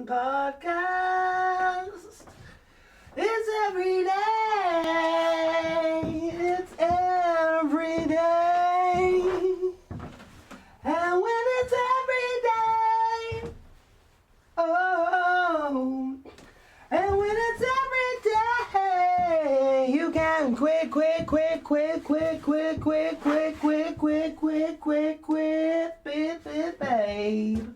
podcast. It's every day. It's every day. And when it's every day, oh, and when it's every day, you can quit, babe.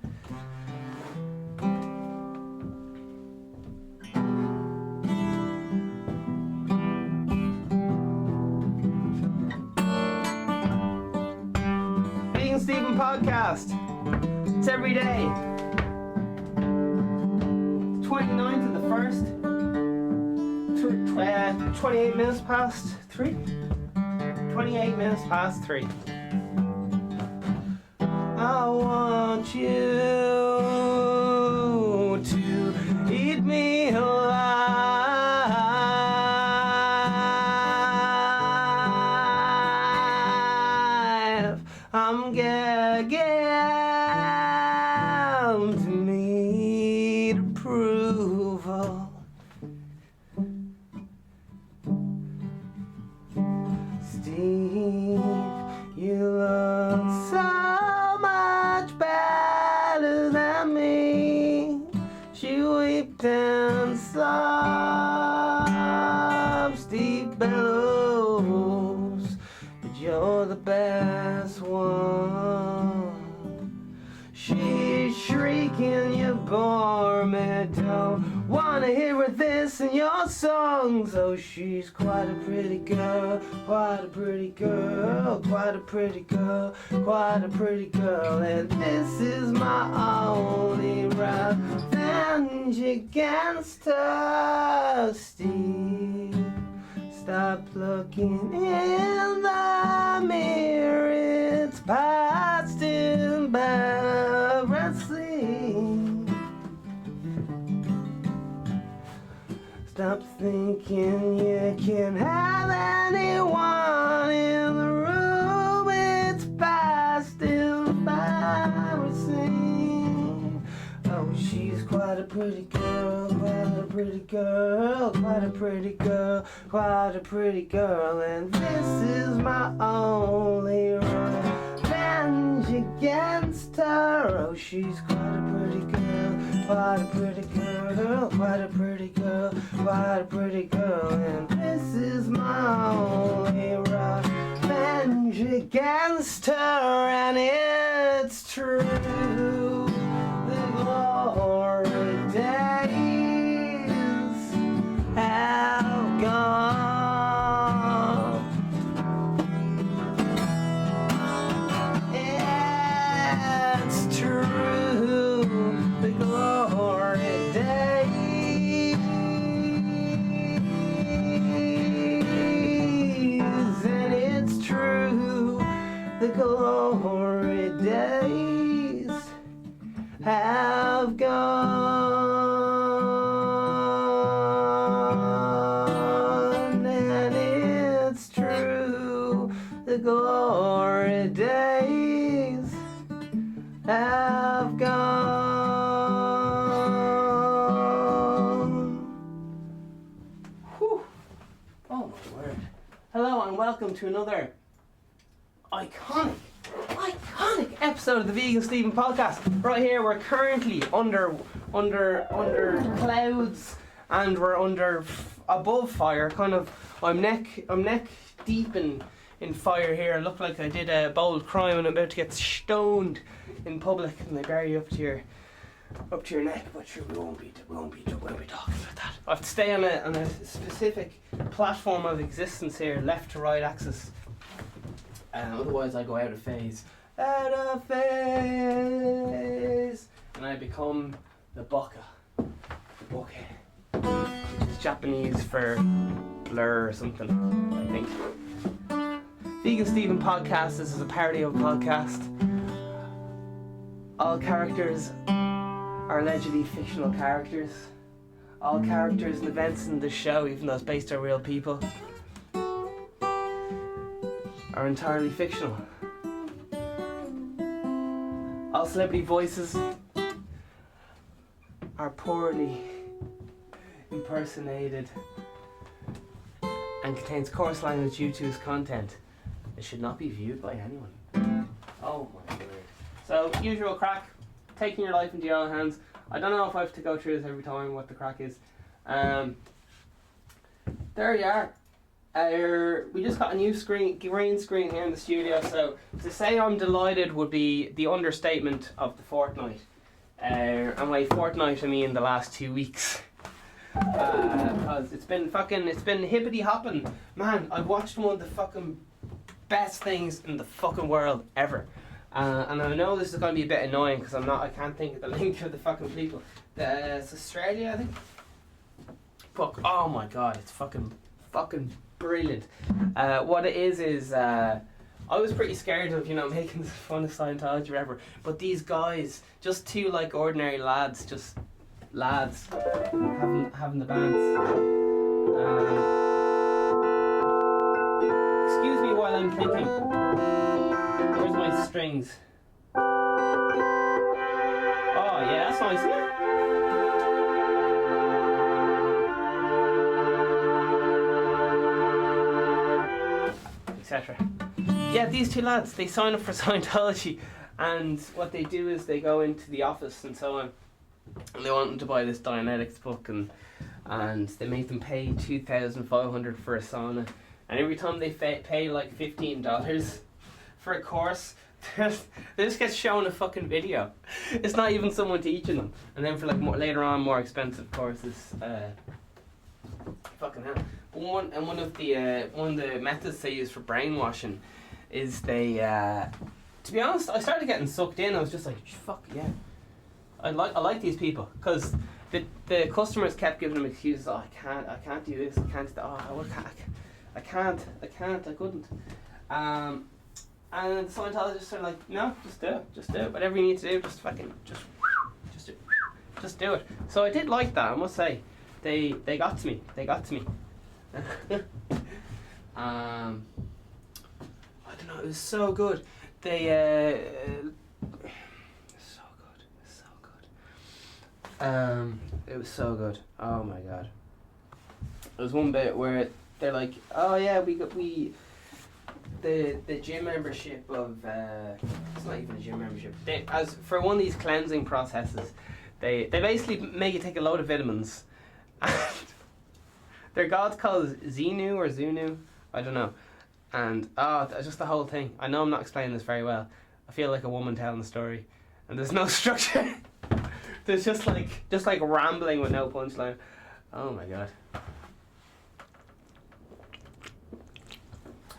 Vegan Stephen podcast. It's every day. 29th of the 1st. 28 minutes past 3. 28 minutes past 3. I want you to eat me alive. I'm gagging to need approval. Steve, you look so much better than me. She wept and sobbed, Steve bellows, but you're the best one. She's shrieking, you bore me, don't wanna hear this in your songs. Oh, she's quite a pretty girl, quite a pretty girl, quite a pretty girl, quite a pretty girl. And this is my only revenge against her. Steve, stop looking in the mirror, it's past embarrassing. Stop thinking you can have anyone in the room, it's past embarrassing. Oh, she's quite a pretty girl, quite a pretty girl, quite a pretty girl, quite a pretty girl. And this is my only revenge against her. Oh, she's quite a pretty girl, quite a pretty girl, quite a pretty girl, quite a pretty girl. And this is my only revenge against her. And it's true, the glory days have gone. It's true, the glory days, and it's true, the glory days have gone, and it's true, the glory days have gone. Whew. Oh my word. Hello and welcome to another iconic episode of the Vegan Stephen podcast. Right here, we're currently under clouds, and we're above fire. Kind of, I'm neck deep in fire here. I look like I did a bold crime and I'm about to get stoned in public, and they bury you up to your neck. But sure, we won't be talking about that. I have to stay on a specific platform of existence here, left to right axis. Otherwise I go out of phase. And I become the bokeh. It's Japanese for blur or something, I think. Vegan Stephen podcast. This is a parody of a podcast. All characters are allegedly fictional characters. All characters and events in the show, even though it's based on real people, are entirely fictional. All celebrity voices are poorly impersonated and contains coarse language due to its content, it should not be viewed by anyone. Oh my word. So, usual crack, taking your life into your own hands. I don't know if I have to go through this every time what the crack is. There you are. We just got a new green screen here in the studio, so to say I'm delighted would be the understatement of the fortnight. And by fortnight I mean the last 2 weeks. Because it's been hippity hopping. Man, I've watched one of the fucking best things in the fucking world ever. And I know this is going to be a bit annoying because I can't think of the link of the fucking people. It's Australia, I think. Fuck, oh my god, it's fucking brilliant. What it is I was pretty scared of, making fun of Scientology or whatever, but these guys, just two like ordinary lads, just lads, having the bands. Excuse me while I'm thinking. Where's my strings? Oh yeah, that's nice, isn't it? Etc. Yeah, these two lads, they sign up for Scientology, and what they do is they go into the office and so on, and they want them to buy this Dianetics book, and they make them pay $2,500 for a sauna, and every time they pay like $15 for a course, they just get shown a fucking video. It's not even someone teaching them, and then for like later on more expensive courses, fucking hell. One of the methods they use for brainwashing is they, to be honest, I started getting sucked in. I was just like, fuck yeah, I like these people, because the customers kept giving them excuses. Oh, I can't do this, I can't do that. Oh, I couldn't. And the Scientologists are like, no, just do it. Whatever you need to do, just do it. So I did like that, I must say. They got to me. I don't know, it was so good. It was so good. Oh my god. There was one bit where they're like, oh yeah, the gym membership of it's not even a gym membership. As for one of these cleansing processes, they basically make you take a load of vitamins. Their god's called Xenu or Zunu, I don't know. And just the whole thing. I know I'm not explaining this very well. I feel like a woman telling the story, and there's no structure. There's just like rambling with no punchline. Oh my god.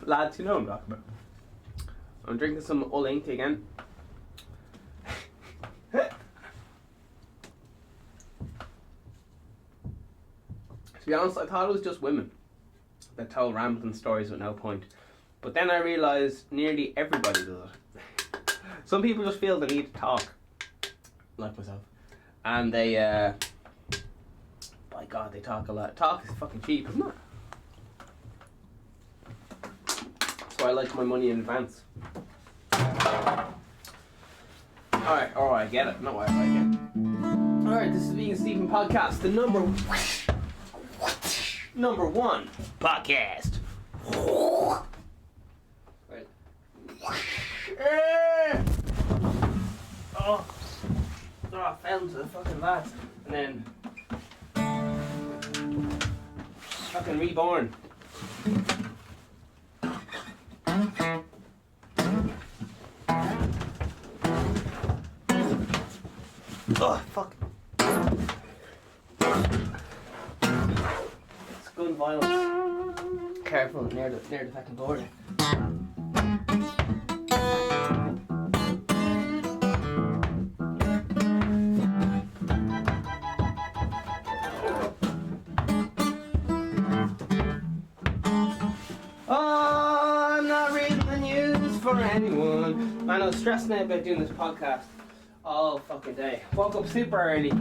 Lads, you know what I'm talking about. I'm drinking some ʻblʒk again. To be honest, I thought it was just women that told rambling stories with no point. But then I realised nearly everybody does it. Some people just feel the need to talk, like myself. And they, by God, they talk a lot. Talk is fucking cheap, isn't it? So I like my money in advance. Alright, I get it. Not why I like it. Alright, this is the Vegan Stephen podcast, the number one podcast. Right. I fell into the fucking vat and then fucking reborn. Oh fuck. It's gun violence. Careful near the fucking border. Oh, I'm not reading the news for anyone. Man, I was stressing out about doing this podcast all fucking day. Woke up super early.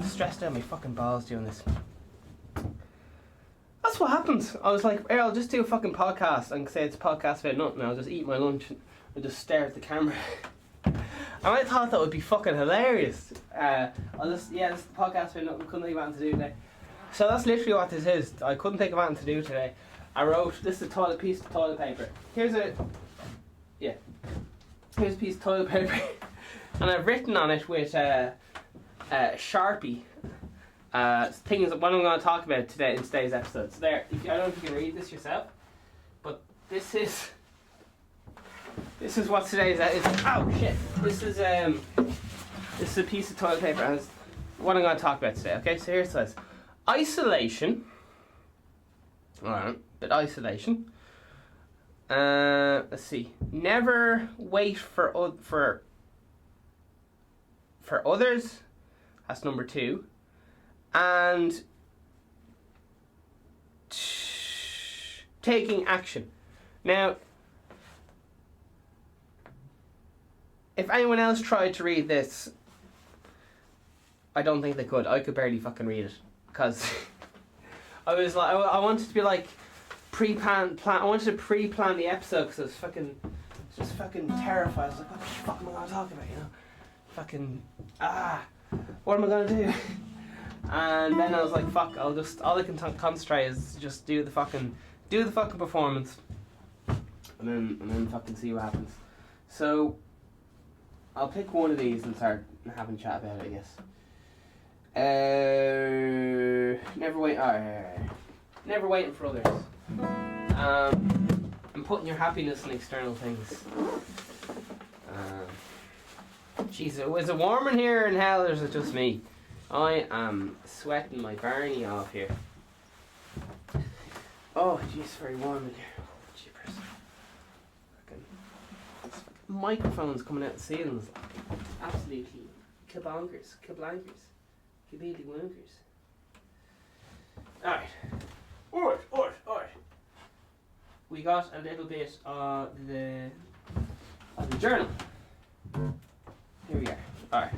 Stressed out my fucking balls doing this. That's what happens. I was like, I'll just do a fucking podcast and say it's a podcast about nothing. I'll just eat my lunch and just stare at the camera. And I thought that would be fucking hilarious. this is the podcast for nothing. Couldn't think of anything to do today. So that's literally what this is. I couldn't think of anything to do today. I wrote, this is a piece of toilet paper. Here's a piece of toilet paper. And I've written on it with Sharpie things that what I'm going to talk about today in today's episode. So there, I don't know if you can read this yourself, but this is what today's is. Oh shit! This is a piece of toilet paper, and it's what I'm going to talk about today. Okay, so here it says isolation. Alright, but isolation. Let's see. Never wait for others. That's number 2. And taking action. Now, if anyone else tried to read this, I don't think they could. I could barely fucking read it because I was like, I wanted to be like I wanted to pre-plan the episode because I was just fucking terrified. I was like, what the fuck am I going to talk about? You know, fucking what am I going to do? And then I was like, fuck, all I can concentrate is just do the fucking performance, and then fucking see what happens. So I'll pick one of these and start having a chat about it, I guess. Never waiting for others. And putting your happiness in external things. Jeez, is it warm in here in hell, or is it just me? I am sweating my Barney off here. Oh, jeez, very warm in here. Jeepers. Microphones coming out the ceilings. Absolutely kabonkers, kablankers, kabili wonkers. Alright. Alright. We got a little bit of the journal. Here we are. Alright.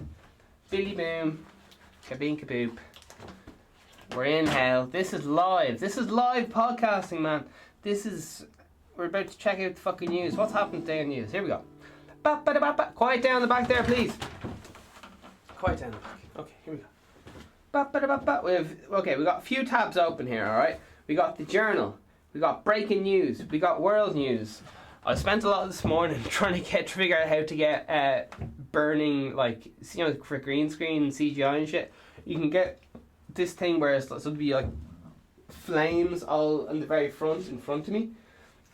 Billy boom. Kabeen kaboop. We're in hell. This is live podcasting, man. We're about to check out the fucking news. What's happened today in news? Here we go. Quiet down the back there, please. Quiet down the back. Okay, here we go. We got a few tabs open here, alright? We got the journal. We got breaking news. We got world news. I spent a lot of this morning trying to figure out how to get burning, like, you know, for green screen and CGI and shit. You can get this thing where it'll be like flames all in the very front, in front of me,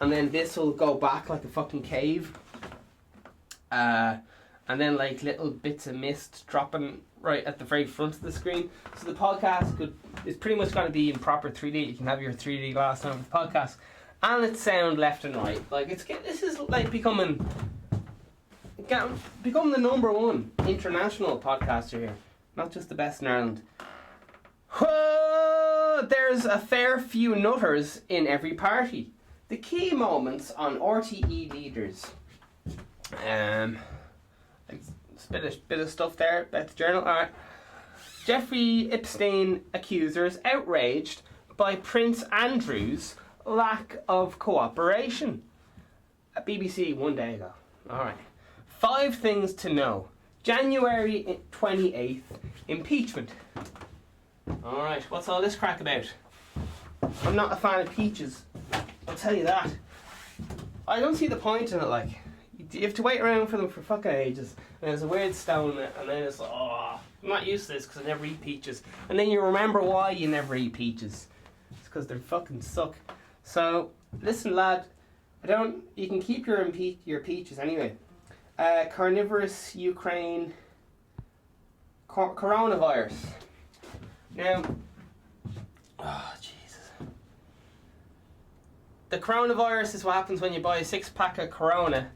and then this will go back like a fucking cave, and then like little bits of mist dropping right at the very front of the screen. So the podcast is pretty much going to be in proper 3D. You can have your 3D glass on the podcast, and it's sound left and right. Like this is like becoming the #1 international podcaster here, not just the best in Ireland. Whoa, there's a fair few nutters in every party. The key moments on RTE leaders. A bit of stuff there about the journal. Alright. Jeffrey Epstein accusers outraged by Prince Andrew's lack of cooperation. At BBC 1 day ago. Alright. 5 things to know. January 28th, impeachment. Alright, what's all this crack about? I'm not a fan of peaches. I'll tell you that. I don't see the point in it, like. You have to wait around for them for fucking ages. And there's a weird stone, and then it's like, oh, I'm not used to this because I never eat peaches. And then you remember why you never eat peaches. It's because they fucking suck. So, listen lad, you can keep your peaches anyway. Carnivorous Ukraine coronavirus. Now, oh Jesus. The coronavirus is what happens when you buy a 6-pack of Corona,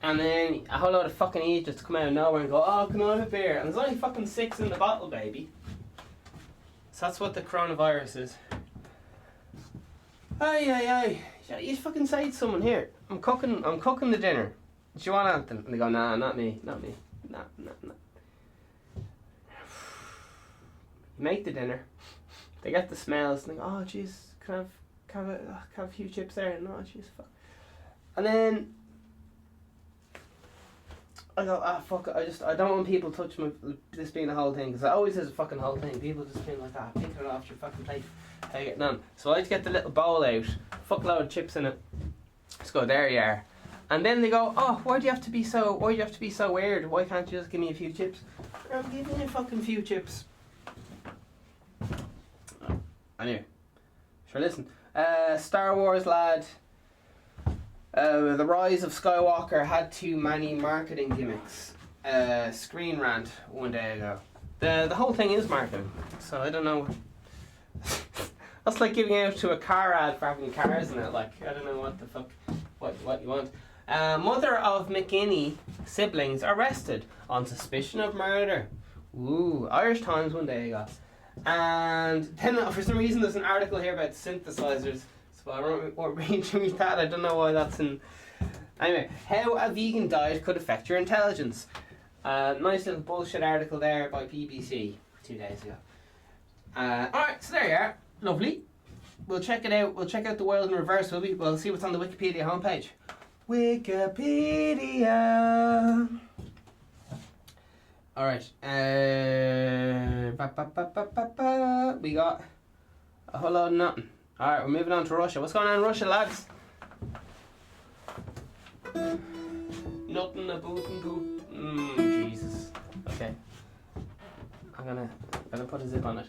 and then a whole lot of fucking idiots come out of nowhere and go, oh, can I have a beer? And there's only fucking 6 in the bottle, baby. So that's what the coronavirus is. Aye. You fucking say to someone, here, I'm cooking the dinner. Do you want anything? And they go, nah, not me. Nah. You make the dinner. They get the smells and they go, oh jeez, can I have a few chips there? No, jeez, fuck. And then I go, fuck it, I don't want people touching this being a whole thing, because it always is a fucking whole thing. People just being like, picking it off your fucking plate. How you getting on? So I just get the little bowl out, fuck load of chips in it. Just go, there you are. And then they go, oh, why do you have to be so weird? Why can't you just give me a few chips? I'm giving you a fucking few chips. Anyway, sure, listen. Star Wars lad. The Rise of Skywalker had too many marketing gimmicks. Screen rant one day ago. The whole thing is marketing, so I don't know. That's like giving out to a car ad for having cars in it. Like, I don't know what the fuck, what you want. Mother of McGinney siblings arrested on suspicion of murder. Ooh, Irish Times one day ago. And then for some reason there's an article here about synthesizers. So I won't read that. I don't know why that's in. Anyway, how a vegan diet could affect your intelligence. Nice little bullshit article there by BBC 2 days ago. Alright, so there you are. Lovely. We'll check it out. We'll check out the world in reverse, will we? We'll see what's on the Wikipedia homepage. Wikipedia. Alright. We got a whole lot of nothing. Alright, we're moving on to Russia. What's going on in Russia, lads? Nothing about Jesus. Okay. I'm gonna put a zip on it.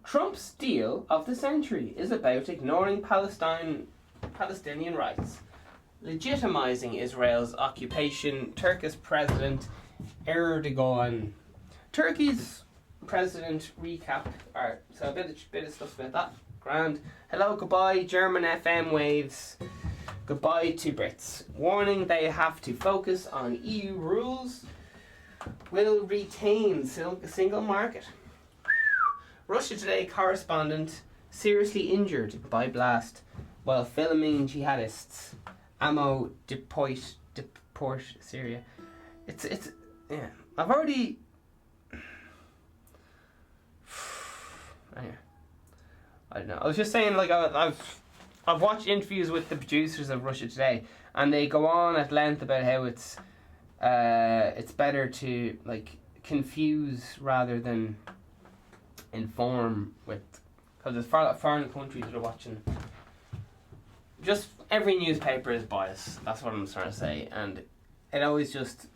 Trump's deal of the century is about ignoring Palestinian rights, legitimizing Israel's occupation. Turkish President Erdogan. Turkey's president recap. Alright, so a bit of stuff about that. Grand. Hello, goodbye, German FM waves. Goodbye to Brits. Warning they have to focus on EU rules. Will retain single market. Russia Today correspondent seriously injured by blast while filming jihadists. Ammo deport Syria. It's yeah. I've already. Anyway, I don't know. I was just saying, like, I've watched interviews with the producers of Russia Today, and they go on at length about how it's better to like confuse rather than inform with, because there's foreign countries that are watching. Just every newspaper is biased. That's what I'm trying to say, and it always just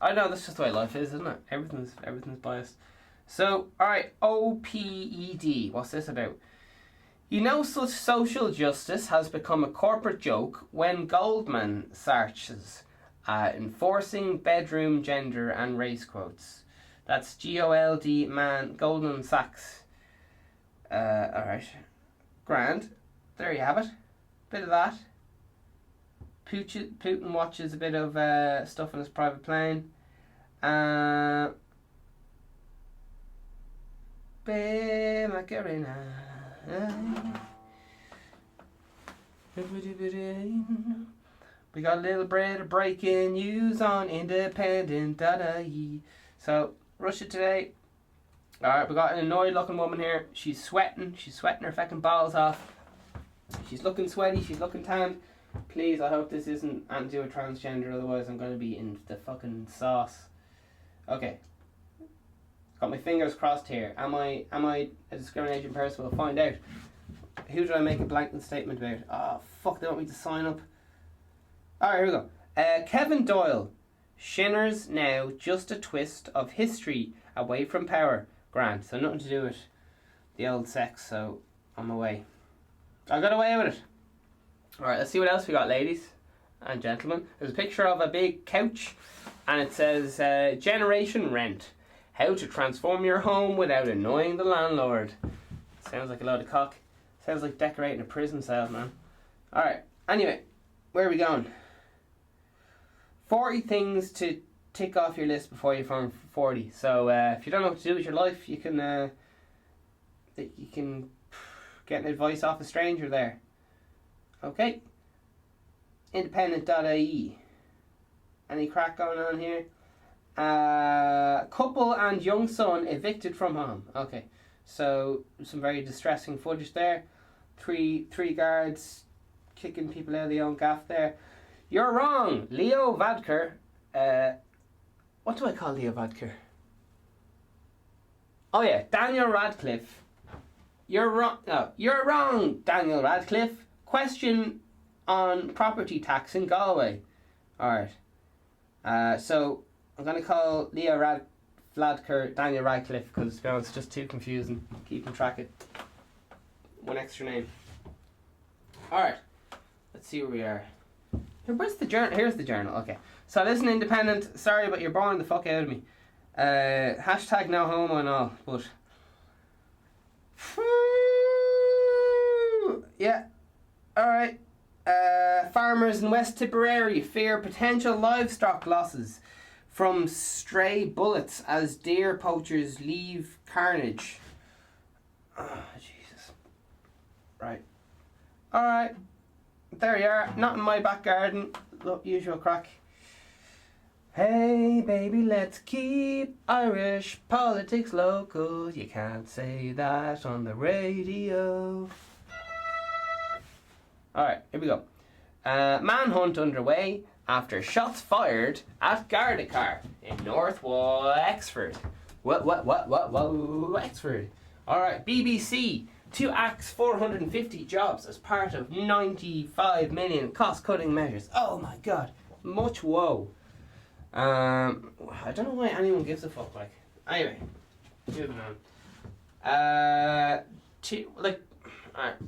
I know that's just the way life is, isn't it? Everything's biased. So, alright, OPED. What's this about? You know, such social justice has become a corporate joke when Goldman searches enforcing bedroom gender and race quotes. That's GOLD man, Goldman Sachs. Alright. Grand. There you have it. Bit of that. Putin watches a bit of stuff on his private plane. Macarena. We got a little bit of breaking news on Independent. So, Russia Today. Alright, we got an annoyed looking woman here. She's sweating her fucking balls off. She's looking sweaty, she's looking tanned. Please, I hope this isn't anti transgender, otherwise I'm going to be in the fucking sauce. Okay. Got my fingers crossed here. Am I a discrimination person? We'll find out. Who did I make a blanket statement about? Oh, fuck, they want me to sign up. Alright, here we go. Kevin Doyle. Shinners now just a twist of history away from power. Grant. So nothing to do with the old sex, so I'm away. I got away with it. Alright, let's see what else we got, ladies and gentlemen. There's a picture of a big couch, and it says, Generation Rent. How to transform your home without annoying the landlord. Sounds like a load of cock. Sounds like decorating a prison cell, man. Alright, anyway, where are we going? 40 things to tick off your list before you turn 40. So, if you don't know what to do with your life, you can get an advice off a stranger there. Okay. Independent.ie. Any crack going on here? Couple and young son evicted from home. Okay. So, some very distressing footage there. Three guards kicking people out of their own gaff there. You're wrong. Leo Varadkar. What do I call Leo Varadkar? Oh yeah, Daniel Radcliffe. You're wrong. No, you're wrong, Daniel Radcliffe. Question on property tax in Galway. Alright. So I'm going to call Leo Varadkar Daniel Radcliffe because to be honest, it's just too confusing keeping track of one extra name. Alright. Let's see where we are. Where's the journal? Here's the journal. Okay. So listen, Independent. Sorry, but you're boring the fuck out of me. Hashtag no homo and all, but yeah. Alright. Farmers in West Tipperary fear potential livestock losses from stray bullets as deer poachers leave carnage. Oh, Jesus. Right. Alright. There you are. Not in my back garden. Look, usual crack. Hey baby, let's keep Irish politics local. You can't say that on the radio. Alright, here we go. Manhunt underway after shots fired at Garda car in North Wexford. What, Wexford? Alright, BBC to axe 450 jobs as part of 95 million cost-cutting measures. Oh my god, much woe. I don't know why anyone gives a fuck, like. Anyway, moving on.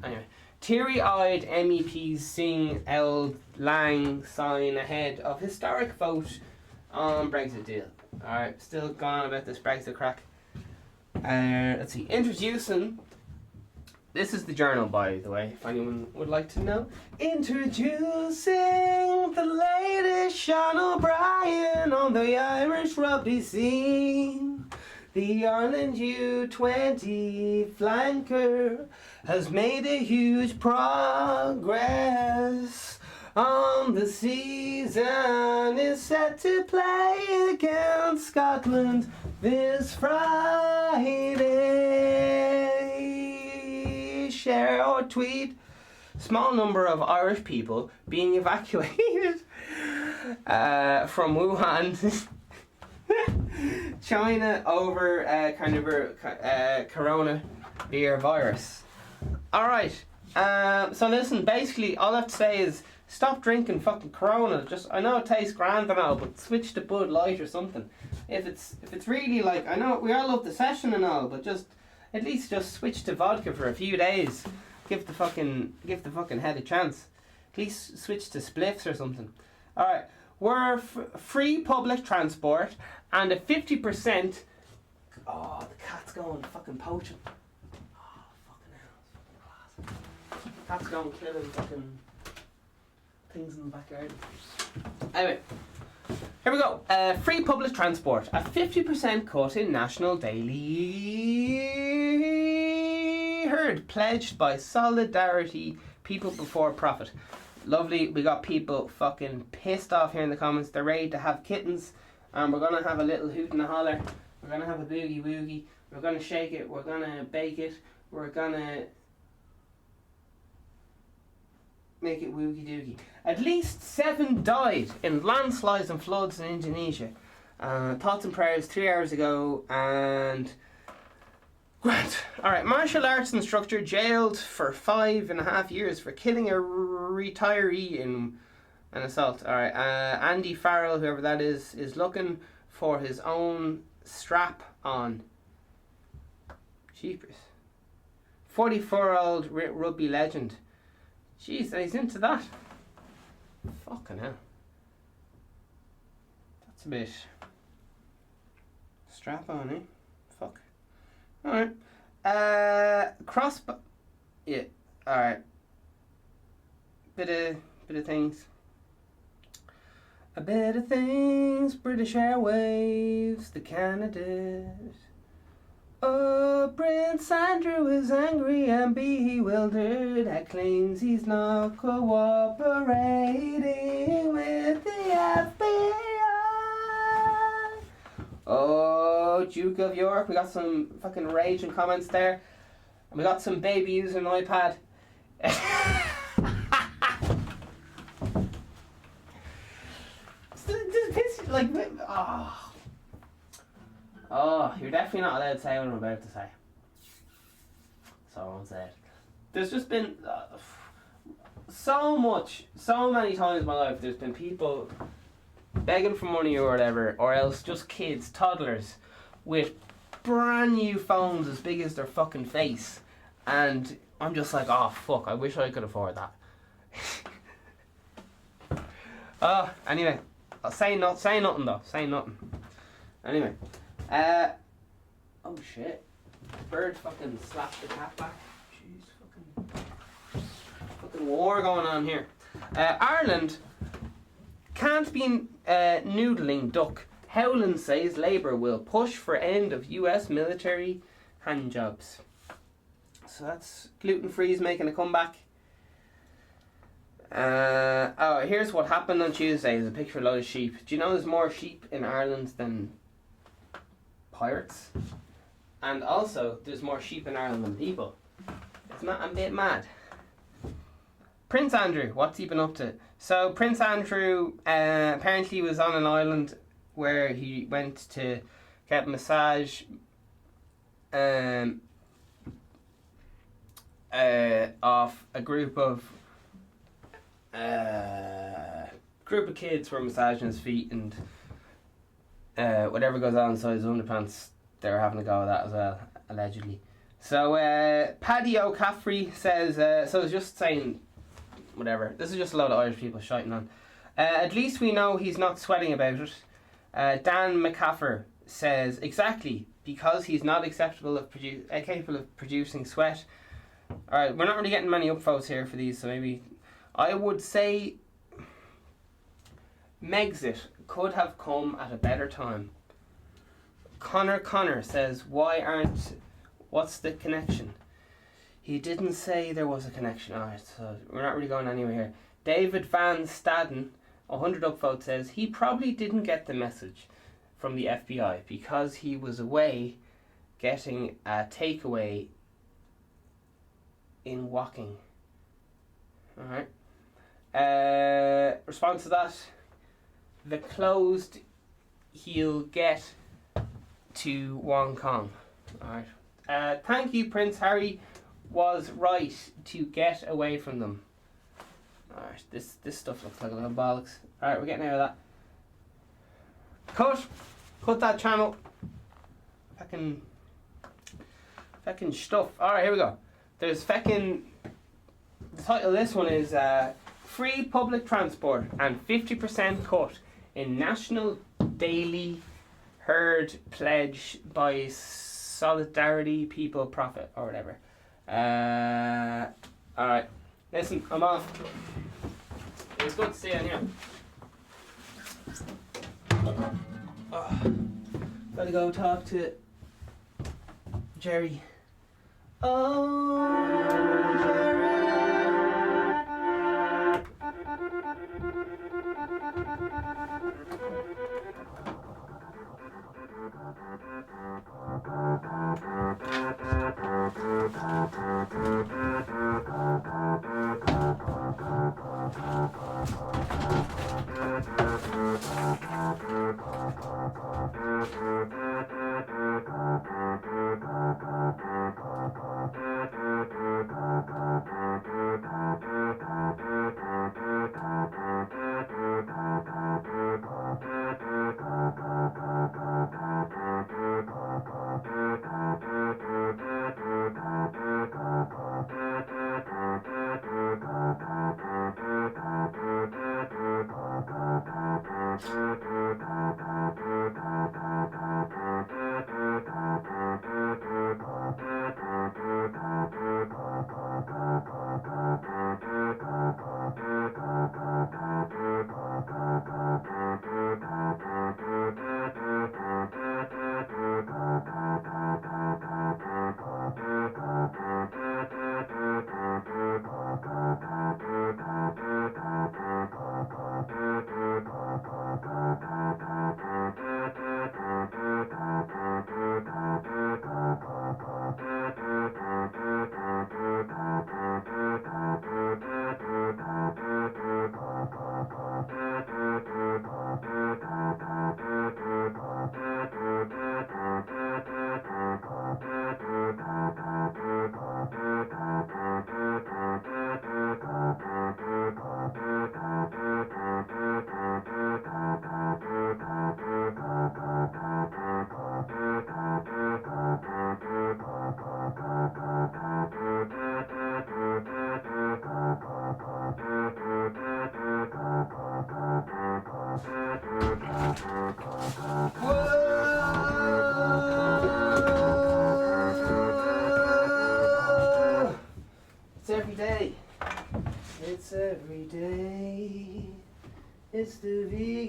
Anyway. Teary-eyed MEPs sing Eld Lang sign ahead of historic vote on Brexit deal. Alright, still gone about this Brexit crack. Let's see. Introducing. This is the journal, by the way, if anyone would like to know. Introducing the latest Sean O'Brien on the Irish rugby scene. The Ireland U20 flanker has made a huge progress on the season. Is set to play against Scotland this Friday. Share or tweet. Small number of Irish people being evacuated from Wuhan, China over corona virus. Alright, so listen, basically all I have to say is stop drinking fucking Corona. Just, I know it tastes grand and all, but switch to Bud Light or something. If it's really like, I know we all love the session and all, but just at least just switch to vodka for a few days. Give the fucking head a chance. At least switch to spliffs or something. Alright, we're free public transport and a 50%. Oh, the cat's going fucking poaching. Oh, fucking hell. It's fucking class. Cat's going killing fucking things in the backyard. Anyway, here we go. Free public transport. A 50% cut in national daily herd pledged by Solidarity People Before Profit. Lovely. We got people fucking pissed off here in the comments. They're ready to have kittens. And we're going to have a little hoot and a holler. We're going to have a boogie woogie. We're going to shake it. We're going to bake it. We're going to make it woogie doogie. At least 7 died in landslides and floods in Indonesia. Thoughts and prayers 3 hours ago. And Grant. Alright, martial arts instructor jailed for 5.5 years for killing a retiree in an assault. Alright, Andy Farrell, whoever that is looking for his own strap on. Jeepers. 44-year-old rugby legend. Jeez, and he's into that. Fucking hell. That's a bit strap on, eh? Fuck. Alright. Crossbow. Yeah, alright. Bit of things. A bit of things. British Airwaves, the candidate. Oh, Prince Andrew is angry and bewildered at claims he's not cooperating with the FBI. Oh, Duke of York, we got some fucking rage and comments there. And we got some baby using an iPad. like, you're definitely not allowed to say what I'm about to say. So I won't say it. There's just been so many times in my life there's been people begging for money or whatever, or else just kids, toddlers, with brand new phones as big as their fucking face, and I'm just like, oh fuck, I wish I could afford that. Anyway, I'll say nothing though. Say nothing. Anyway, oh shit, bird fucking slapped the cat back. Jeez, fucking war going on here. Ireland can't be noodling duck. Howland says Labour will push for end of US military handjobs. So that's gluten-free's making a comeback. Here's what happened on Tuesday. There's a picture of a lot of sheep. Do you know there's more sheep in Ireland than pirates? And also, there's more sheep in Ireland than people. I'm a bit mad. Prince Andrew, what's he been up to? So Prince Andrew apparently was on an island where he went to get a massage off a group of kids were massaging his feet, and whatever goes on inside his underpants, they were having a go at that as well, allegedly. So Paddy O'Caffrey says, so I was just saying, whatever, this is just a load of Irish people shouting on. At least we know he's not sweating about it. Dan McCaffer says, exactly, because he's not capable of producing sweat. Alright, we're not really getting many upvotes here for these, so maybe I would say Megxit could have come at a better time. Connor says, what's the connection? He didn't say there was a connection. Alright, so we're not really going anywhere here. David Van Staden, 100 upvotes, says he probably didn't get the message from the FBI because he was away getting a takeaway in Woking. Alright. Response to that, the closed he'll get to Hong Kong. Alright. Thank you, Prince Harry was right to get away from them. Alright, this stuff looks like a little bollocks. Alright, we're getting out of that. Cut that channel. Fucking stuff. Alright, here we go. There's the title of this one is Free Public Transport and 50% cut in National Daily Herd Pledge by Solidarity People Profit or whatever. Alright, listen, I'm off. It was good to see you in here. Gotta go talk to Jerry. Oh, Jerry.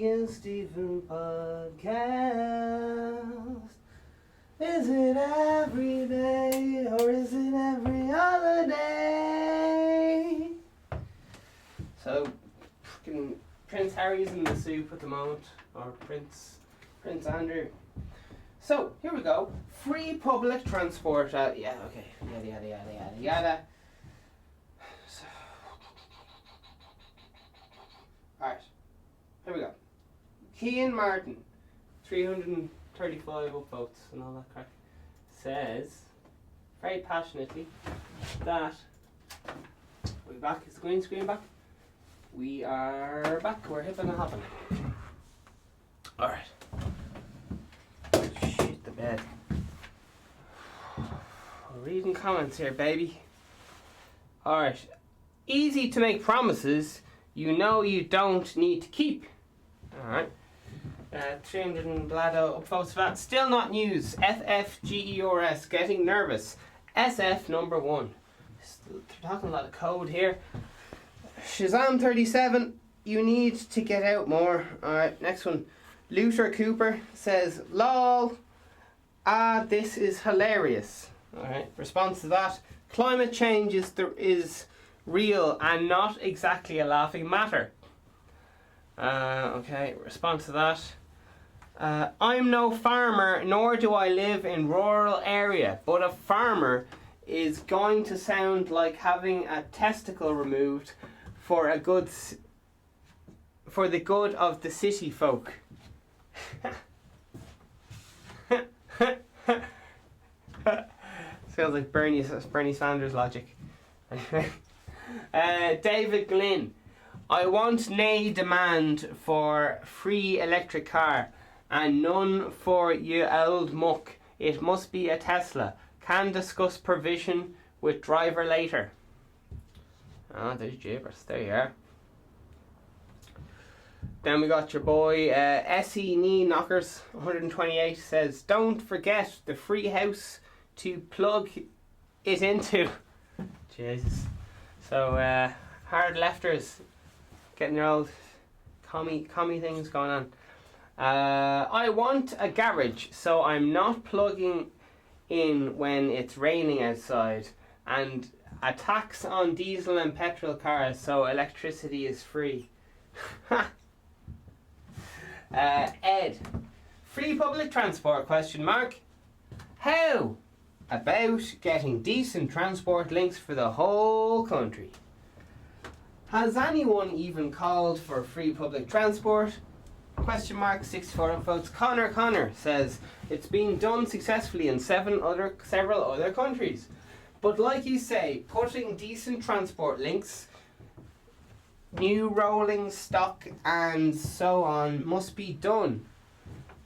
and Stephen podcast. Is it every day or is it every other day? So, freaking Prince Harry's in the soup at the moment, or Prince Andrew. So, here we go. Free public transport. Yeah, okay. Yada. So, alright. Here we go. Kean Martin, 335 upvotes and all that crack, says, very passionately, that... Are we back? Is the green screen back? We are back. We're hipping and hopping. Alright. Shit the bed. We're reading comments here, baby. Alright. Easy to make promises you know you don't need to keep. Alright. 300 and blado upvotes for that. Still not news. FFGERS getting nervous. SF number 1. Still talking a lot of code here. Shazam 37, you need to get out more. Alright, next one. Luther Cooper says, lol. This is hilarious. Alright, response to that. Climate change is real and not exactly a laughing matter. Okay, response to that. I'm no farmer, nor do I live in rural area, but a farmer is going to sound like having a testicle removed for the good of the city folk. Sounds like Bernie Sanders logic. David Glynn. I want nae demand for free electric car and none for ye old muck. It must be a Tesla. Can discuss provision with driver later. Oh, there's Jabers. There you are. Then we got your boy SE Knee Knockers 128 says, don't forget the free house to plug it into. Jesus. So hard lefters getting their old commie things going on. I want a garage so I'm not plugging in when it's raining outside, and a tax on diesel and petrol cars so electricity is free. Ed, free public transport ? How about getting decent transport links for the whole country? Has anyone even called for free public transport ? 64 votes. Connor says it's been done successfully in several other countries. But like you say, putting decent transport links, new rolling stock and so on must be done.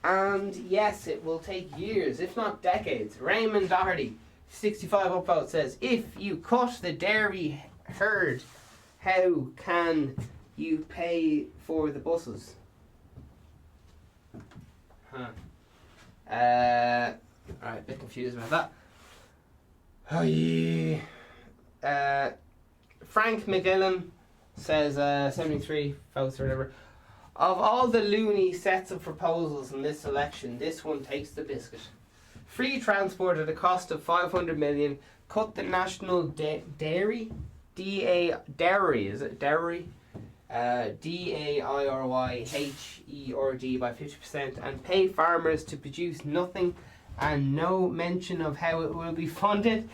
And yes, it will take years, if not decades. Raymond Doherty, 65 upvotes, says, if you cut the dairy herd, how can you pay for the buses? Alright, a bit confused about that. Oh yeah. Frank McGillen says 73 votes or whatever. Of all the loony sets of proposals in this election, this one takes the biscuit. Free transport at a cost of 500 million. Cut the national dairy, dairy, is it dairy? DAIRYHERD by 50% and pay farmers to produce nothing, and no mention of how it will be funded.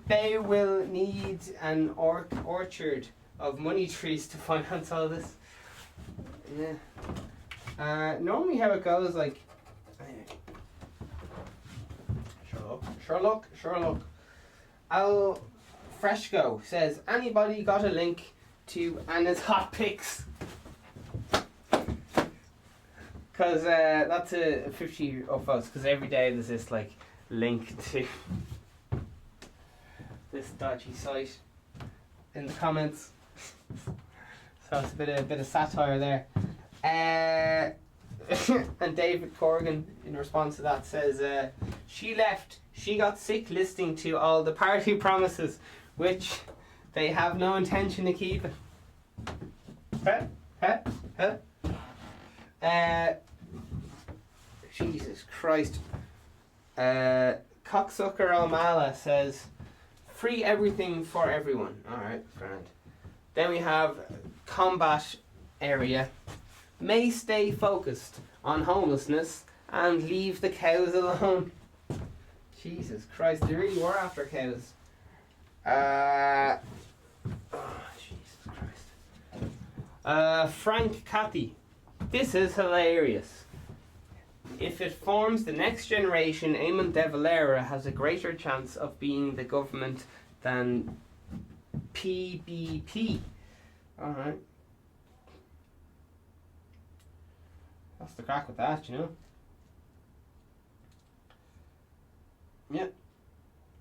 They will need an orchard of money trees to finance all this. Yeah. Normally how it goes, like, Sherlock. Al Fresco says, anybody got a link to Anna's hot picks? Because that's a 50 upvotes, because every day there's this like link to this dodgy site in the comments. So it's a bit of satire there. And David Corrigan, in response to that, says she left. She got sick listening to all the party promises, which they have no intention of keeping. Jesus Christ. Cocksucker O'Mala says, free everything for everyone. Alright, grand. Then we have combat area. May stay focused on homelessness and leave the cows alone. Jesus Christ, they really were after cows. Oh, Jesus Christ. Frank Cathy. This is hilarious. If it forms the next generation, Eamon de Valera has a greater chance of being the government than PBP. Alright. That's the crack with that, you know? Yeah.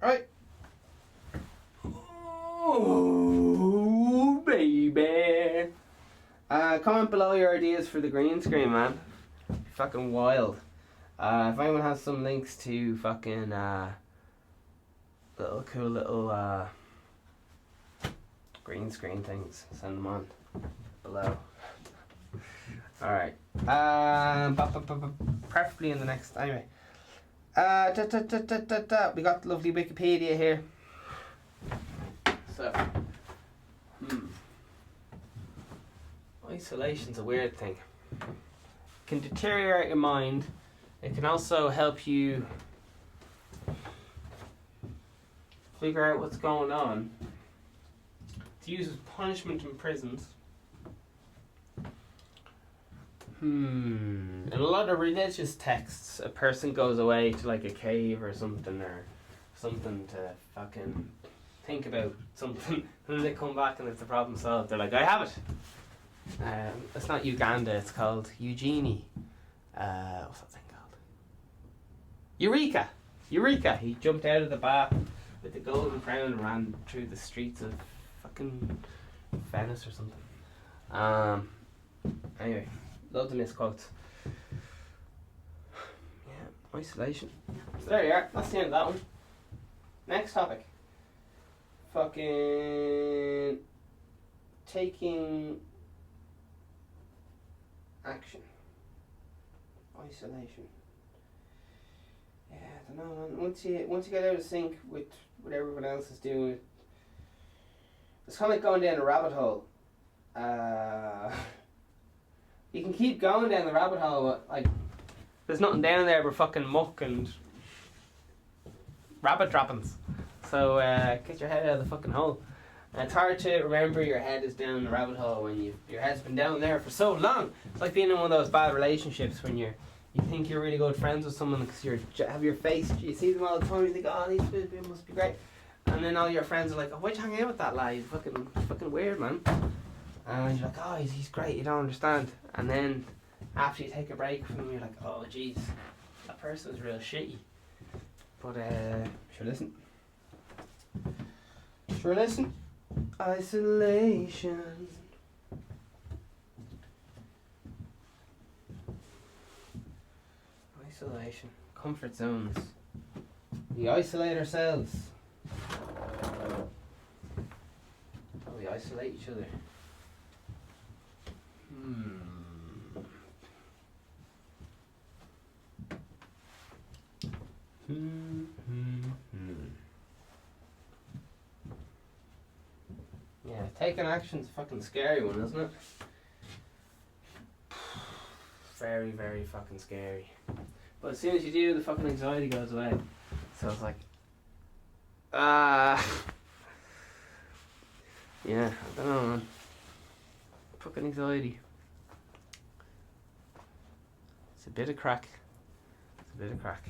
Right. Oh, baby. Comment below your ideas for the green screen, man. Fucking wild. If anyone has some links to fucking little cool little green screen things, send them on below. Alright. Preferably in the next. Anyway. We got the lovely Wikipedia here. So. Isolation's a weird thing. It can deteriorate your mind. It can also help you figure out what's going on. It's used as punishment in prisons. In a lot of religious texts, a person goes away to like a cave or something to fucking think about something, and then they come back and it's a problem solved. They're like, I have it. It's not Uganda, it's called Eugenie. What's that thing called? Eureka! Eureka! He jumped out of the bath with the golden crown and ran through the streets of fucking Venice or something. Anyway, loads of misquotes. Yeah, isolation. So there you are, that's the end of that one. Next topic. Fucking taking action. Isolation. Yeah, I don't know, man. Once you get out of sync with what everyone else is doing, it's kind of like going down a rabbit hole. You can keep going down the rabbit hole, but like, there's nothing down there but fucking muck and rabbit droppings. So get your head out of the fucking hole. And it's hard to remember your head is down the rabbit hole when your head's been down there for so long. It's like being in one of those bad relationships when you think you're really good friends with someone because you have your face, you see them all the time, you think, oh, these people must be great. And then all your friends are like, oh, why'd you hang out with that lad? He's fucking weird, man. And you're like, oh, he's great, you don't understand. And then after you take a break from him, you're like, oh, jeez, that person was real shitty. But, sure listen. Sure listen. Isolation. Isolation. Comfort zones. We isolate ourselves. Or we isolate each other. Yeah, taking action's a fucking scary one, isn't it? Very, very fucking scary. But as soon as you do, the fucking anxiety goes away. So it's like, yeah, I don't know, man. Fucking anxiety. It's a bit of crack. It's a bit of crack.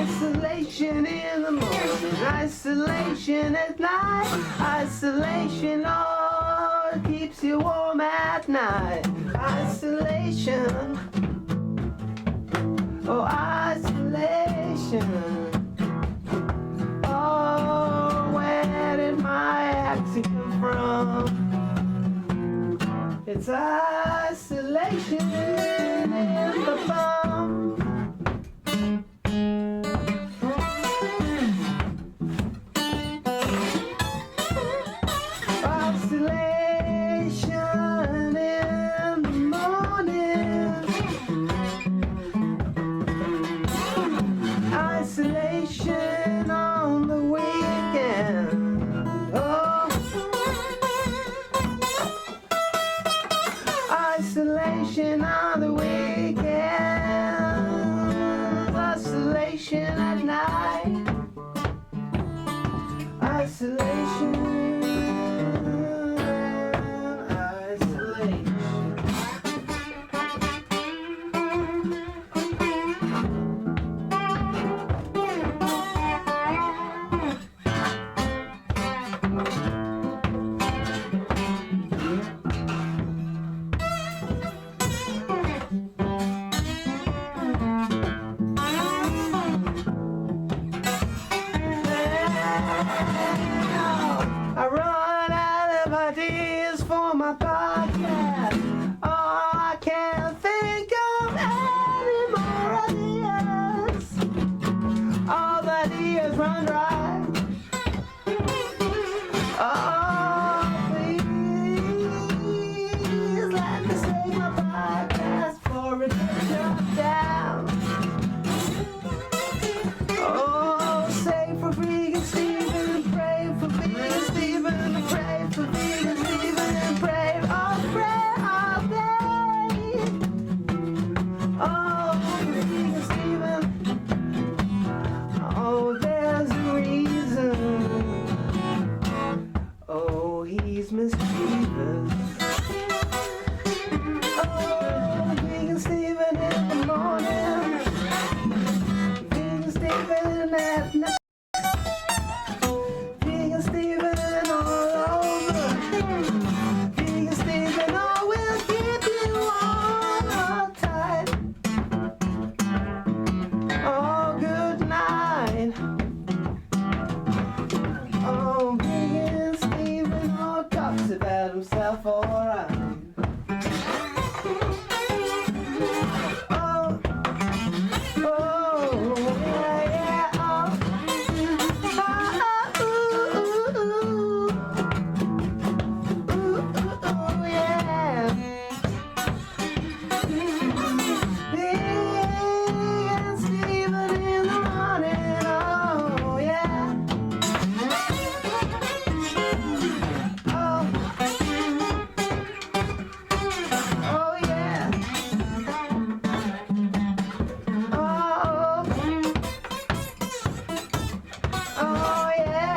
Isolation in the morning, isolation at night, isolation all keeps you warm at night. Isolation, oh isolation. Oh, where did my accent come from? It's isolation in the bum. Isolation in the morning, isolation on the weekend. Oh, isolation on the weekend, isolation at night, isolation. I run out of ideas for my podcast. Oh, I can't think of any more ideas. All the ideas run dry. Oh, please let me save my podcast for a shutdown. Oh, save for Vegan Steven, pray for Vegan Steven, pray for Vegan Steven, and pray, oh, pray all day. Oh, for Vegan Steven. Oh, there's a reason. Oh, he's mischievous. Oh, Vegan Steven in the morning, Vegan Steven at night, Vegan Steven all over, Vegan Steven all will keep you all tight. Oh, good night. Oh, Vegan Steven all talks about himself, alright. Oh, oh, yeah, yeah, oh. Ah, ooh, yeah. Vegan Steven in the morning, oh, yeah. Oh, oh, yeah. Oh, oh, yeah.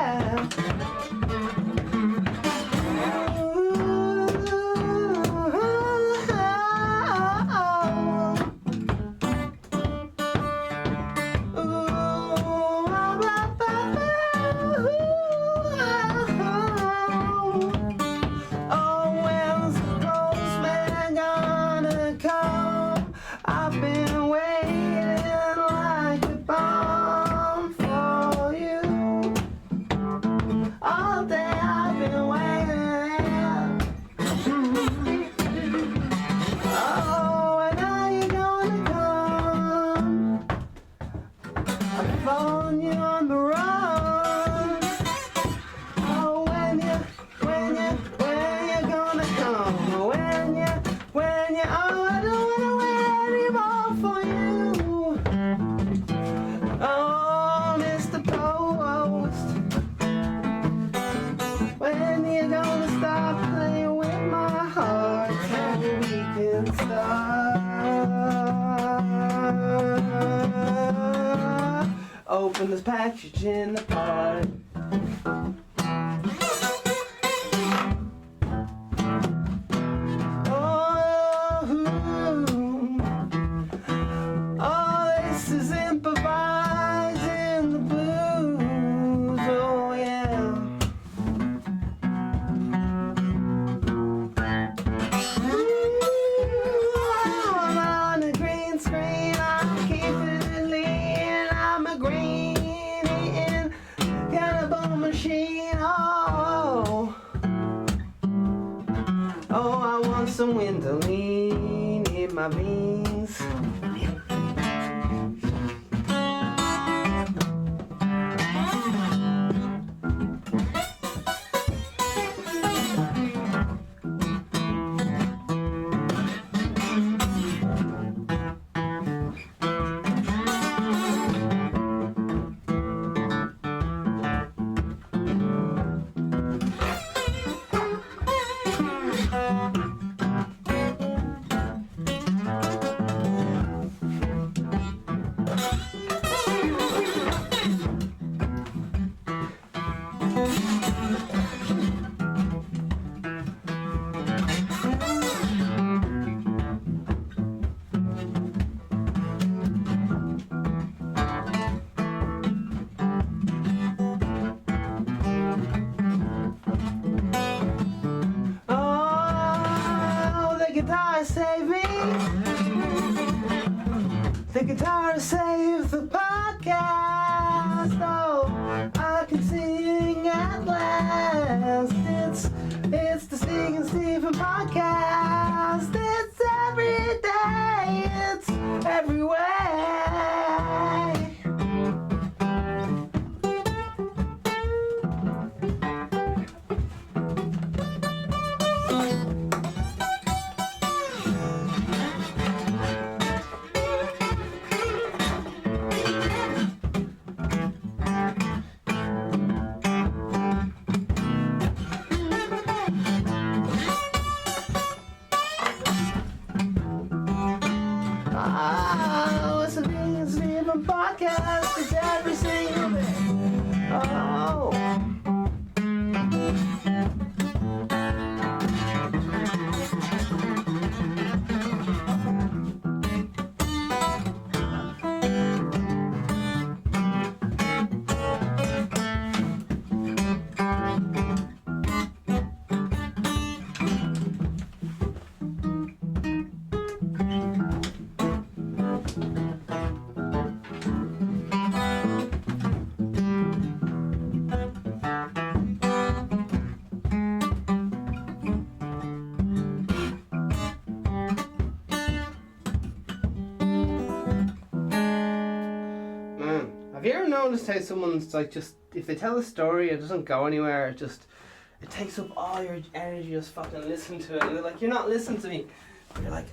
Oh, when's the postman gonna come? I've been waiting like a bomb for you. All day I've been waiting. Oh, when are you gonna come? I'm following you on the run. Oh, when you gonna come? When you, oh, I don't wanna wait anymore for you. Oh, Mr. Post, when you gonna stop playing with my heart so we can start? Open this package in the park. some Windolene in my veins. Save me. The guitar saved the podcast. Oh, I can sing at last. It's the Sting and Stephen podcast. It's every day. It's everywhere. Podcast is every single day. Oh. Have you ever noticed how someone's like, just if they tell a story, it doesn't go anywhere, it takes up all your energy just fucking listen to it, and you're like, you're not listening to me, but you're like,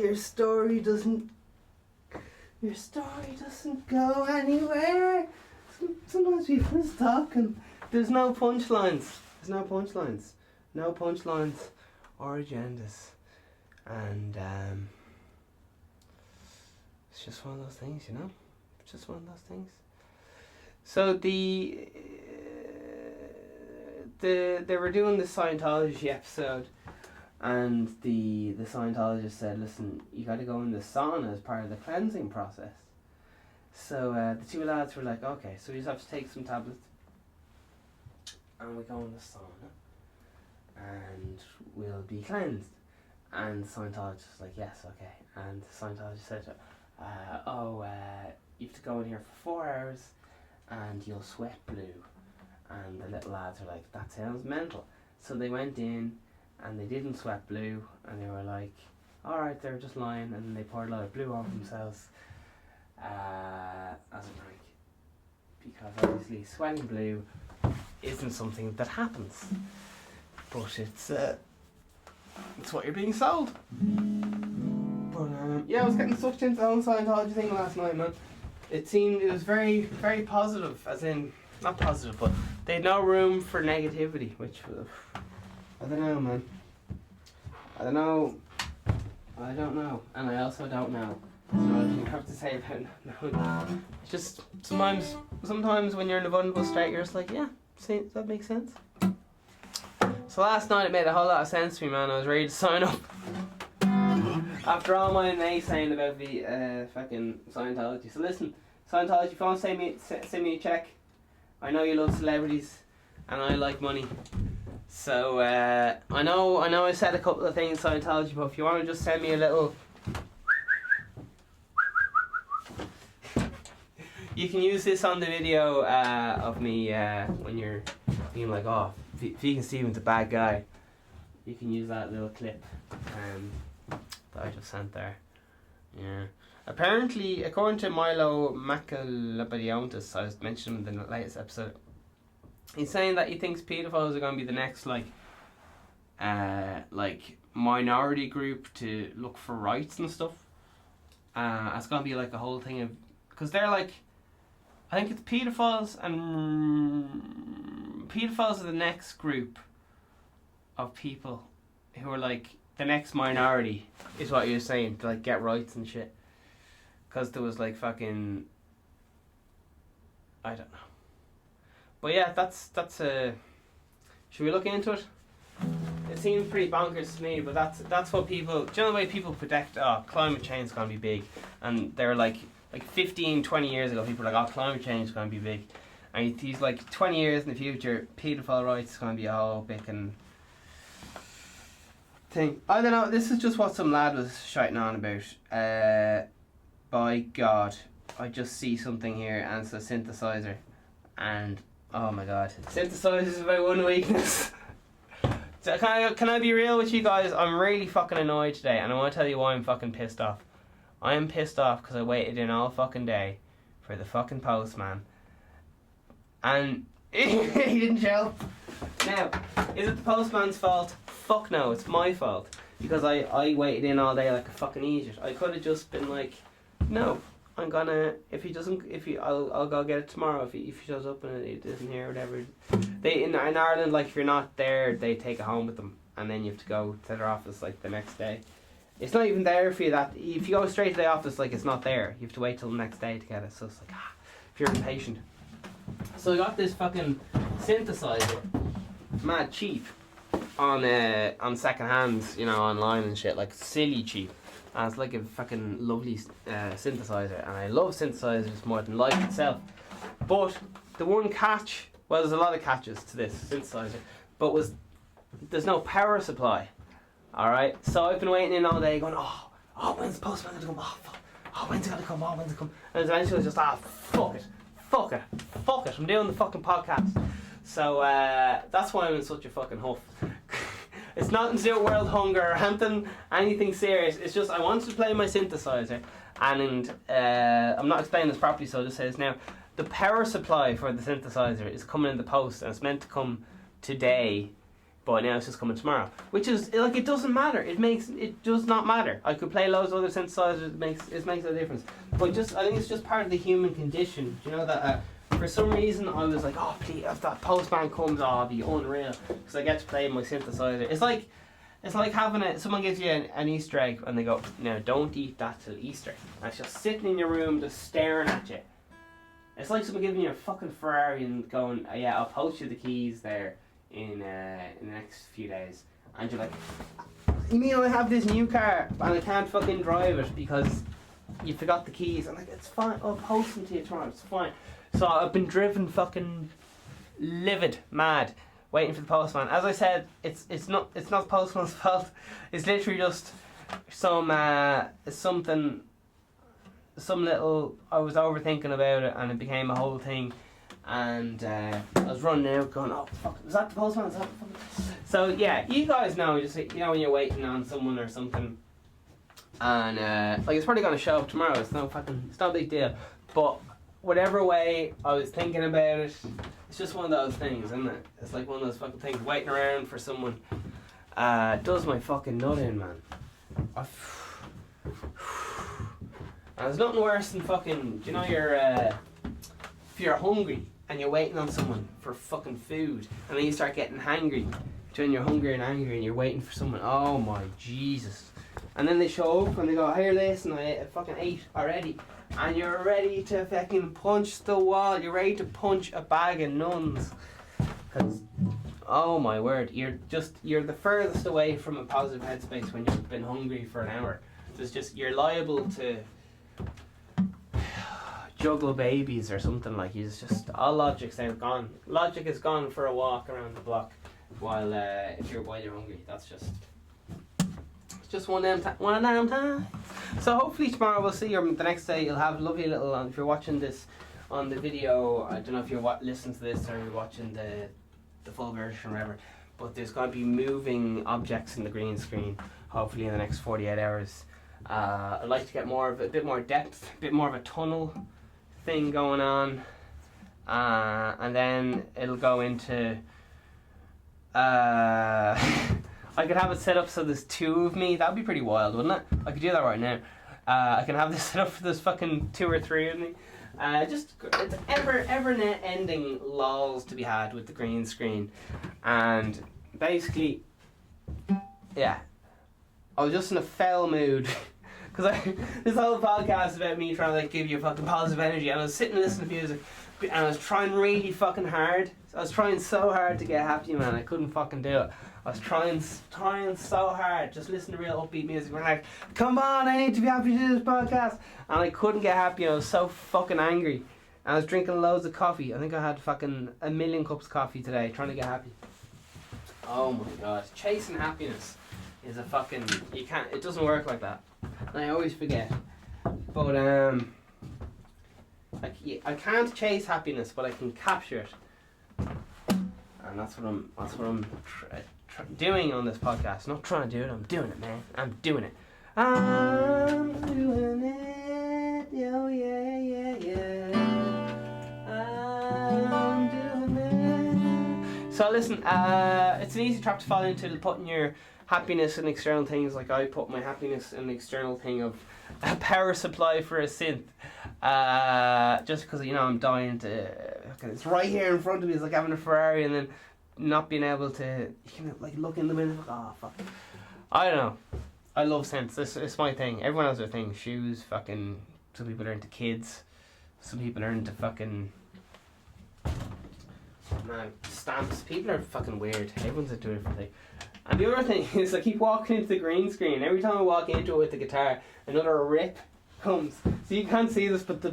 your story doesn't go anywhere. Sometimes people just talk and there's no punchlines or agendas, and it's just one of those things, you know. Just one of those things. So they were doing this Scientology episode, and the Scientologist said, listen, you got to go in the sauna as part of the cleansing process. So the two lads were like, okay, so we just have to take some tablets and we go in the sauna and we'll be cleansed. And the Scientologist was like, yes, okay. And the Scientologist said, you have to go in here for 4 hours and you'll sweat blue. And the little lads are like, that sounds mental. So they went in and they didn't sweat blue, and they were like, alright, they were just lying, and they poured a lot of blue over themselves as a drink. Because obviously sweating blue isn't something that happens. But it's what you're being sold. But yeah, I was getting sucked into the whole Scientology thing last night, man. It was very, very positive, as in, not positive, but they had no room for negativity, which, I don't know, man. I don't know, and I also don't know. So I don't have to say about no. It's just, sometimes when you're in a vulnerable state, you're just like, yeah, see, does that make sense? So last night it made a whole lot of sense to me, man. I was ready to sign up. After all my naysaying about the fucking Scientology. So listen, Scientology, if you want to send me a check, I know you love celebrities and I like money. So I know I said a couple of things Scientology, but if you want to just send me a little, you can use this on the video of me when you're being like, oh, Vegan Steven's a bad guy. you can use that little clip that I just sent there. Yeah. Apparently, according to Milo Macalabadiontis, I was mentioning in the latest episode, he's saying that he thinks pedophiles are going to be the next like minority group to look for rights and stuff. It's going to be like a whole thing of, because they're like, I think it's pedophiles, and pedophiles are the next group of people who are like the next minority, is what you're saying, to like get rights and shit. Because there was like fucking, I don't know. But yeah, that's should we look into it? It seems pretty bonkers to me, but that's what people, do you know the way people predict, climate change is going to be big, and they're like 15, 20 years ago, people were like, climate change is going to be big, and he's like 20 years in the future, paedophile rights is going to be a whole big and thing. I don't know, this is just what some lad was shouting on about. By God, I just see something here, and it's a synthesizer, and oh my God, synthesizers is my one weakness. So can I be real with you guys? I'm really fucking annoyed today, and I want to tell you why I'm fucking pissed off. I am pissed off because I waited in all fucking day for the fucking postman, and he didn't show. Now, is it the postman's fault? Fuck no, it's my fault, because I waited in all day like a fucking idiot. I could have just been like, no, I'm gonna, I'll go get it tomorrow if he shows up and it isn't here or whatever. They in Ireland, like, if you're not there, they take it home with them, and then you have to go to their office like the next day. It's not even there for you, that if you go straight to the office, like, it's not there. You have to wait till the next day to get it. So it's like, if you're impatient. So I got this fucking synthesizer, mad cheap, on second hands, you know, online and shit, like silly cheap. And it's like a fucking lovely synthesizer, and I love synthesizers more than life itself. But the one catch, well, there's a lot of catches to this synthesizer, but there's no power supply. Alright, so I've been waiting in all day going, when's the postman going to come? When's it going to come? When's it come? And eventually I was just, fuck it, I'm doing the fucking podcast. So that's why I'm in such a fucking huff. It's nothing to do with world hunger or anything serious. It's just I wanted to play my synthesizer, and I'm not explaining this properly, so I'll just say this now. The power supply for the synthesizer is coming in the post, and it's meant to come today, but now it's just coming tomorrow. Which is, like, it doesn't matter. It does not matter. I could play loads of other synthesizers. It makes no difference. But I think it's just part of the human condition. You know that. For some reason, I was like, please, if that postman comes, I'll be unreal, because I get to play my synthesizer. It's like having someone gives you an Easter egg, and they go, no, don't eat that till Easter. And it's just sitting in your room, just staring at you. It's like someone giving you a fucking Ferrari and going, I'll post you the keys there in the next few days. And you're like, you mean I have this new car, and I can't fucking drive it because you forgot the keys? I'm like, it's fine, I'll post them to you tomorrow, it's fine. So I've been driven fucking livid, mad, waiting for the postman. As I said, it's not the postman's fault. It's literally just some little, I was overthinking about it, and it became a whole thing. And I was running out going, fuck, was that the postman? Is that the fucking... So yeah, you guys know, just, you know, when you're waiting on someone or something, and like, it's probably going to show up tomorrow. It's no big deal. But whatever way I was thinking about it, it's just one of those things, isn't it? It's like one of those fucking things, waiting around for someone. Does my fucking nut in, man. And there's nothing worse than fucking, you know, if you're hungry and you're waiting on someone for fucking food, and then you start getting hangry, between you're hungry and angry, and you're waiting for someone, oh my Jesus. And then they show up and they go, here, listen, I fucking ate already. And you're ready to fucking punch the wall. You're ready to punch a bag of nuns. Because, oh my word, you're the furthest away from a positive headspace when you've been hungry for an hour. You're liable to juggle babies or something. Like, all logic's now gone. Logic is gone for a walk around the block while you're hungry. That's just one damn time. So hopefully tomorrow we'll see, or the next day you'll have a lovely little, if you're watching this on the video, I don't know if you're listening to this or you're watching the full version or whatever, but there's going to be moving objects in the green screen, hopefully in the next 48 hours. I'd like to get a bit more depth, a bit more of a tunnel thing going on, and then it'll go into I could have it set up so there's two of me. That'd be pretty wild, wouldn't it? I could do that right now. I can have this set up for there's fucking 2 or 3 of me. Just it's ever ending lols to be had with the green screen, and basically, yeah, I was just in a foul mood because this whole podcast is about me trying to like give you fucking positive energy, and I was sitting and listening to music, and I was trying really fucking hard. I was trying so hard to get happy, man. I couldn't fucking do it. I was trying so hard, just listen to real upbeat music. We're like, come on, I need to be happy to do this podcast. And I couldn't get happy. I was so fucking angry. And I was drinking loads of coffee. I think I had fucking 1,000,000 cups of coffee today, trying to get happy. Oh my god. Chasing happiness is a fucking, it doesn't work like that. And I always forget. But, I can't chase happiness, but I can capture it. And that's what I'm doing on this podcast. Not trying to do it, I'm doing it, man. I'm doing it. I'm doing it. Oh yeah. I'm doing it. So listen, it's an easy trap to fall into, putting your happiness in external things. Like I put my happiness in the external thing of a power supply for a synth. Just because I'm dying to. It's right here in front of me. It's like having a Ferrari and then not being able to, like look in the window. Like, oh fuck. I don't know. I love synths. It's my thing. Everyone has their thing. Shoes, fucking. Some people are into kids. Some people are into fucking. Man, stamps. People are fucking weird. Everyone's into a different thing. And the other thing is, I keep walking into the green screen. Every time I walk into it with the guitar, another rip comes. So you can't see this, but the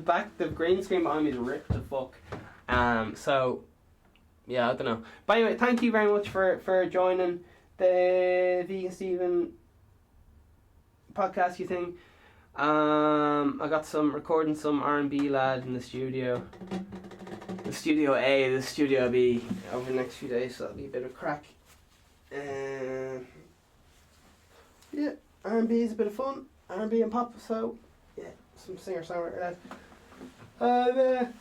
green screen behind me is ripped to fuck. So yeah, I don't know. But anyway, thank you very much for joining the Vegan Steven podcast thing. I got recording some R&B lad in the studio. The Studio A, the Studio B over the next few days, so that'll be a bit of crack. Yeah, R&B is a bit of fun. R&B and pop, so yeah, some singer-songwriter lad.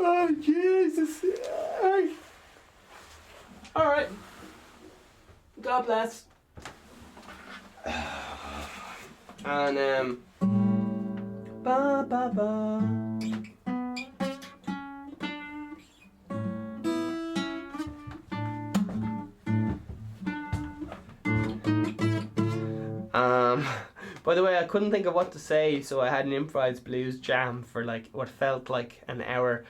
Oh Jesus! Alright. God bless. And ba ba ba. By the way, I couldn't think of what to say, so I had an improvised blues jam for like what felt like an hour.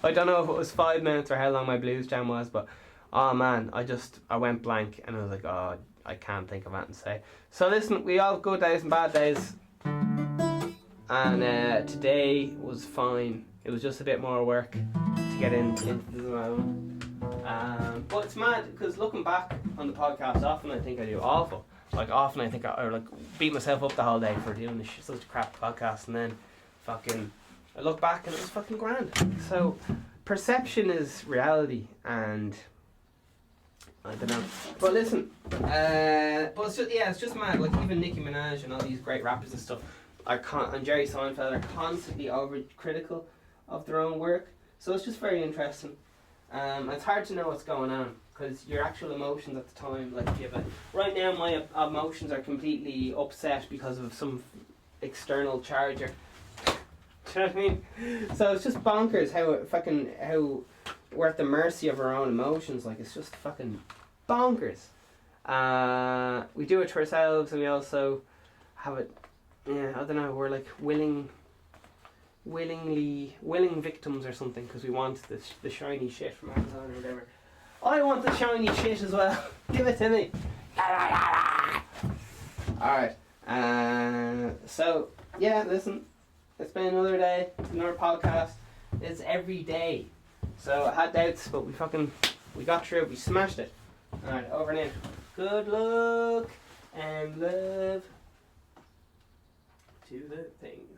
I don't know if it was 5 minutes or how long my blues jam was, but oh man, I went blank and I was like, oh, I can't think of anything to say. So listen, we all have good days and bad days, and today was fine. It was just a bit more work to get into the zone. But it's mad because looking back on the podcast, often I think I do awful. Like often I think I beat myself up the whole day for doing this such a crap podcast, and then fucking I look back and it was fucking grand. So perception is reality, and I don't know. But listen, but it's just mad. Like even Nicki Minaj and all these great rappers and stuff and Jerry Seinfeld are constantly overcritical of their own work. So it's just very interesting. It's hard to know what's going on because your actual emotions at the time, like right now my emotions are completely upset because of some external charger. Do you know what I mean? So it's just bonkers how we're at the mercy of our own emotions. Like it's just fucking bonkers. We do it to ourselves, and we also have it. Yeah, I don't know. We're like willing victims or something because we want the shiny shit from Amazon or whatever. I want the shiny shit as well. Give it to me. Alright. So yeah, listen. It's been another day, another podcast. It's every day. So I had doubts, but we got through it, we smashed it. Alright, over and in. Good luck and love to the things.